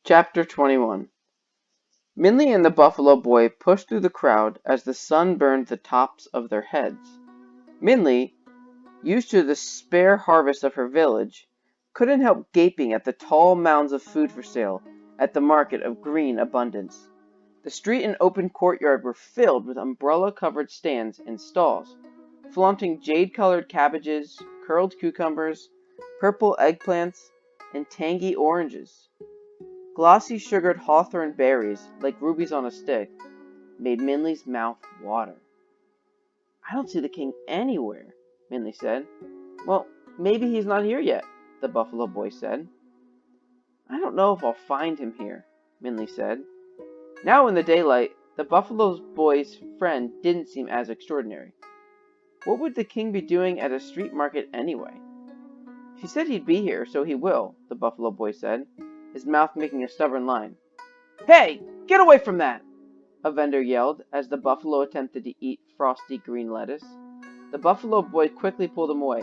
Chapter 21. Minley and the buffalo boy pushed through the crowd as the sun burned the tops of their heads. Minley, used to the spare harvest of her village, couldn't help gaping at the tall mounds of food for sale at the market of green abundance. The street and open courtyard were filled with umbrella-covered stands and stalls, flaunting jade-colored cabbages, curled cucumbers, purple eggplants, and tangy oranges. Glossy sugared hawthorn berries, like rubies on a stick, made Minley's mouth water. "I don't see the king anywhere," Minley said. "Well, maybe he's not here yet," the buffalo boy said. "I don't know if I'll find him here," Minley said. Now in the daylight, the buffalo boy's friend didn't seem as extraordinary. What would the king be doing at a street market anyway? "He said he'd be here, so he will," the buffalo boy said, his mouth making a stubborn line. "Hey, get away from that!" a vendor yelled as the buffalo attempted to eat frosty green lettuce. The buffalo boy quickly pulled him away.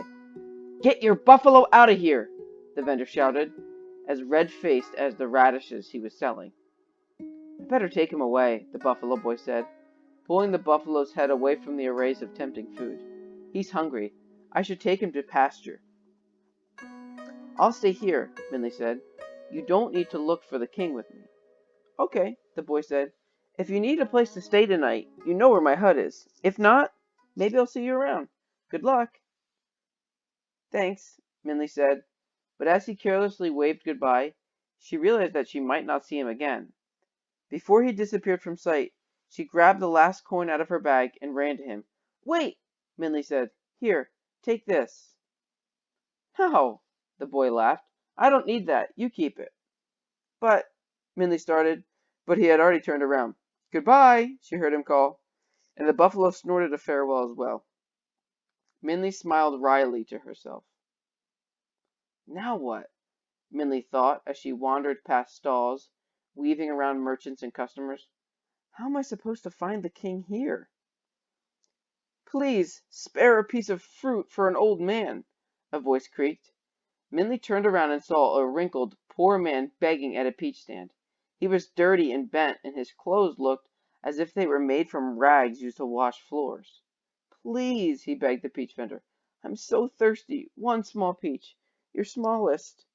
"Get your buffalo out of here!" the vendor shouted, as red-faced as the radishes he was selling. "I better take him away," the buffalo boy said, pulling the buffalo's head away from the arrays of tempting food. "He's hungry. I should take him to pasture." "I'll stay here," Minley said. "You don't need to look for the king with me." "Okay," the boy said. "If you need a place to stay tonight, you know where my hut is. If not, maybe I'll see you around. Good luck." "Thanks," Minley said, but as he carelessly waved goodbye, she realized that she might not see him again. Before he disappeared from sight, she grabbed the last coin out of her bag and ran to him. "Wait," Minley said. "Here, take this." "No," the boy laughed. "I don't need that. You keep it." "But," Minley started, but he had already turned around. "Goodbye," she heard him call, and the buffalo snorted a farewell as well. Minley smiled wryly to herself. Now what? Minley thought as she wandered past stalls, weaving around merchants and customers. How am I supposed to find the king here? "Please spare a piece of fruit for an old man," a voice creaked. Minley turned around and saw a wrinkled, poor man begging at a peach stand. He was dirty and bent, and his clothes looked as if they were made from rags used to wash floors. "Please," he begged the peach vendor. "I'm so thirsty. One small peach. Your smallest."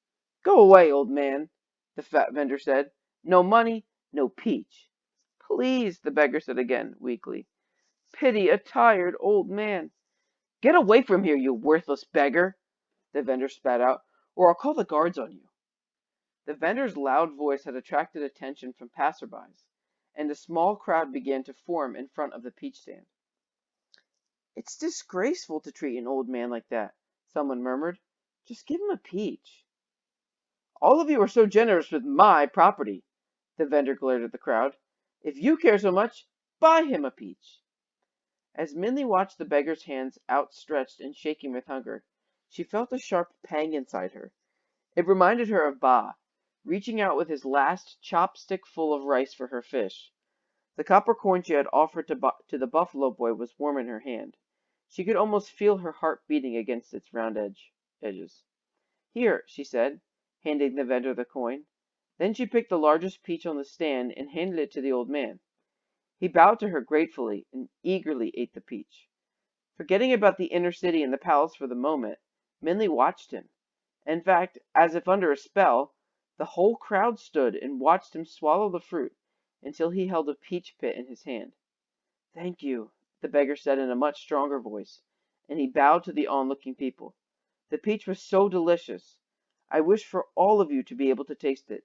"Go away, old man," the fat vendor said. "No money, no peach." "Please," the beggar said again, weakly. "Pity a tired old man." "Get away from here, you worthless beggar," the vendor spat out, "or I'll call the guards on you." The vendor's loud voice had attracted attention from passerbys, and a small crowd began to form in front of the peach stand. "It's disgraceful to treat an old man like that," someone murmured. "Just give him a peach." "All of you are so generous with my property," the vendor glared at the crowd. "If you care so much, buy him a peach." As Minley watched the beggar's hands outstretched and shaking with hunger, she felt a sharp pang inside her. It reminded her of Ba, reaching out with his last chopstickful of rice for her fish. The copper coin she had offered to the buffalo boy was warm in her hand. She could almost feel her heart beating against its round edges. "Here," she said, handing the vendor the coin. Then she picked the largest peach on the stand and handed it to the old man. He bowed to her gratefully and eagerly ate the peach. Forgetting about the inner city and the palace for the moment, Minley watched him. In fact, as if under a spell, the whole crowd stood and watched him swallow the fruit until he held a peach pit in his hand. "Thank you," the beggar said in a much stronger voice, and he bowed to the onlooking people. "The peach was so delicious. I wish for all of you to be able to taste it.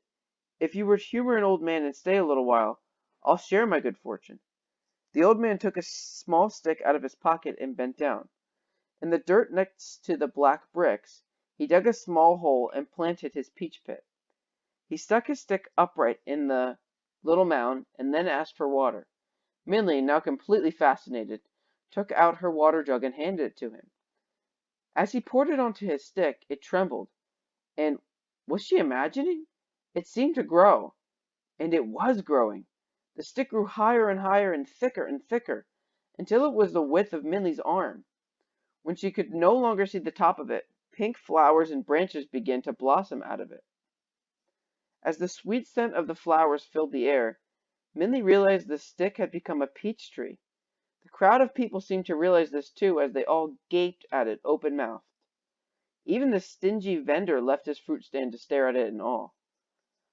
If you would humor an old man and stay a little while, I'll share my good fortune." The old man took a small stick out of his pocket and bent down. In the dirt next to the black bricks, he dug a small hole and planted his peach pit. He stuck his stick upright in the little mound and then asked for water. Minley, now completely fascinated, took out her water jug and handed it to him. As he poured it onto his stick, it trembled, and was she imagining? It seemed to grow, and it was growing. The stick grew higher and higher and thicker, until it was the width of Minley's arm. When she could no longer see the top of it, pink flowers and branches began to blossom out of it. As the sweet scent of the flowers filled the air, Minley realized the stick had become a peach tree. The crowd of people seemed to realize this too, as they all gaped at it open-mouthed. Even the stingy vendor left his fruit stand to stare at it in awe.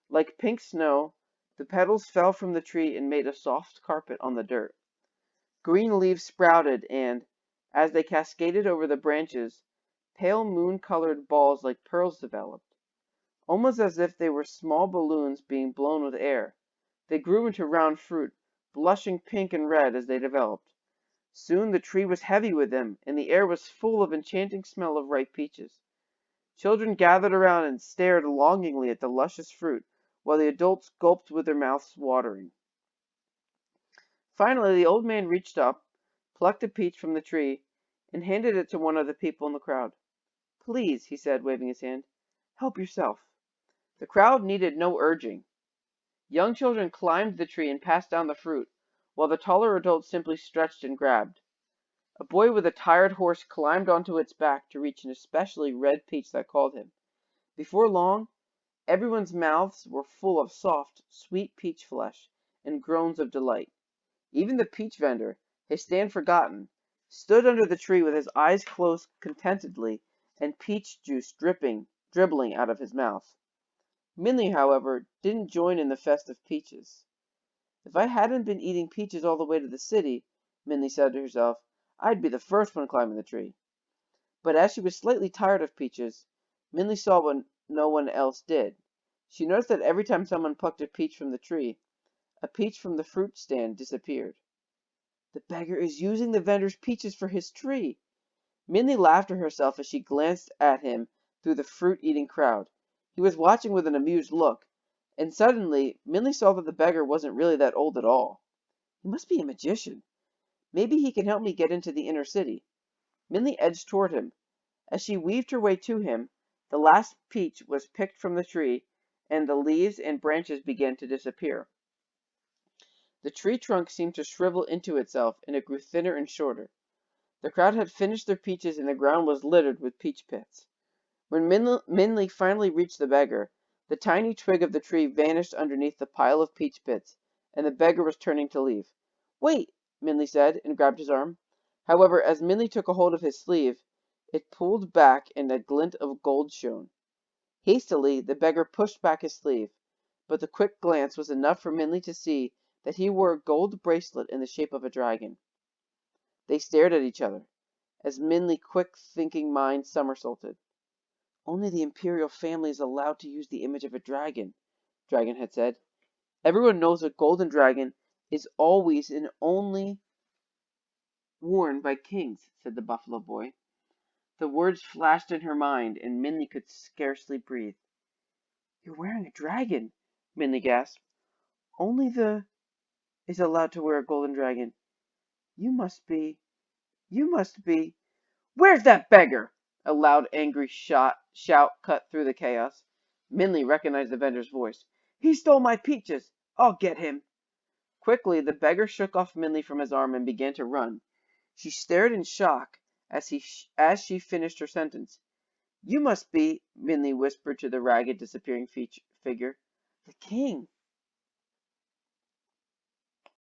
Like pink snow, the petals fell from the tree and made a soft carpet on the dirt. Green leaves sprouted and, as they cascaded over the branches, pale moon-colored balls like pearls developed. Almost as if they were small balloons being blown with air, they grew into round fruit, blushing pink and red as they developed. Soon the tree was heavy with them, and the air was full of enchanting smell of ripe peaches. Children gathered around and stared longingly at the luscious fruit, while the adults gulped with their mouths watering. Finally, the old man reached up, plucked a peach from the tree, and handed it to one of the people in the crowd. "Please," he said, waving his hand, "help yourself." The crowd needed no urging. Young children climbed the tree and passed down the fruit, while the taller adults simply stretched and grabbed. A boy with a tired horse climbed onto its back to reach an especially red peach that called him. Before long, everyone's mouths were full of soft, sweet peach flesh and groans of delight. Even the peach vendor, his stand forgotten, stood under the tree with his eyes closed contentedly and peach juice dribbling out of his mouth. Minnie, however, didn't join in the festive peaches. "If I hadn't been eating peaches all the way to the city," Minnie said to herself, "I'd be the first one climbing the tree." But as she was slightly tired of peaches, Minnie saw what no one else did. She noticed that every time someone plucked a peach from the tree, a peach from the fruit stand disappeared. "The beggar is using the vendor's peaches for his tree." Minnie laughed to herself as she glanced at him through the fruit-eating crowd. He was watching with an amused look, and suddenly Minnie saw that the beggar wasn't really that old at all. "He must be a magician. Maybe he can help me get into the inner city." Minnie edged toward him. As she weaved her way to him, the last peach was picked from the tree, and the leaves and branches began to disappear. The tree trunk seemed to shrivel into itself, and it grew thinner and shorter. The crowd had finished their peaches, and the ground was littered with peach pits. When Minley finally reached the beggar, the tiny twig of the tree vanished underneath the pile of peach pits, and the beggar was turning to leave. "Wait," Minley said, and grabbed his arm. However, as Minley took a hold of his sleeve, it pulled back and a glint of gold shone. Hastily, the beggar pushed back his sleeve, but the quick glance was enough for Minley to see that he wore a gold bracelet in the shape of a dragon. They stared at each other, as Minley's quick-thinking mind somersaulted. "Only the imperial family is allowed to use the image of a dragon," Dragon had said. "Everyone knows a golden dragon is always and only worn by kings," said the buffalo boy. The words flashed in her mind, and Minley could scarcely breathe. "You're wearing a dragon," Minley gasped. "Only the is allowed to wear a golden dragon. You must be "Where's that beggar?" A loud, angry shout cut through the chaos. Minley recognized the vendor's voice. "He stole my peaches! I'll get him!" Quickly, the beggar shook off Minley from his arm and began to run. She stared in shock as she finished her sentence. "You must be," Minley whispered to the ragged, disappearing figure. "The king."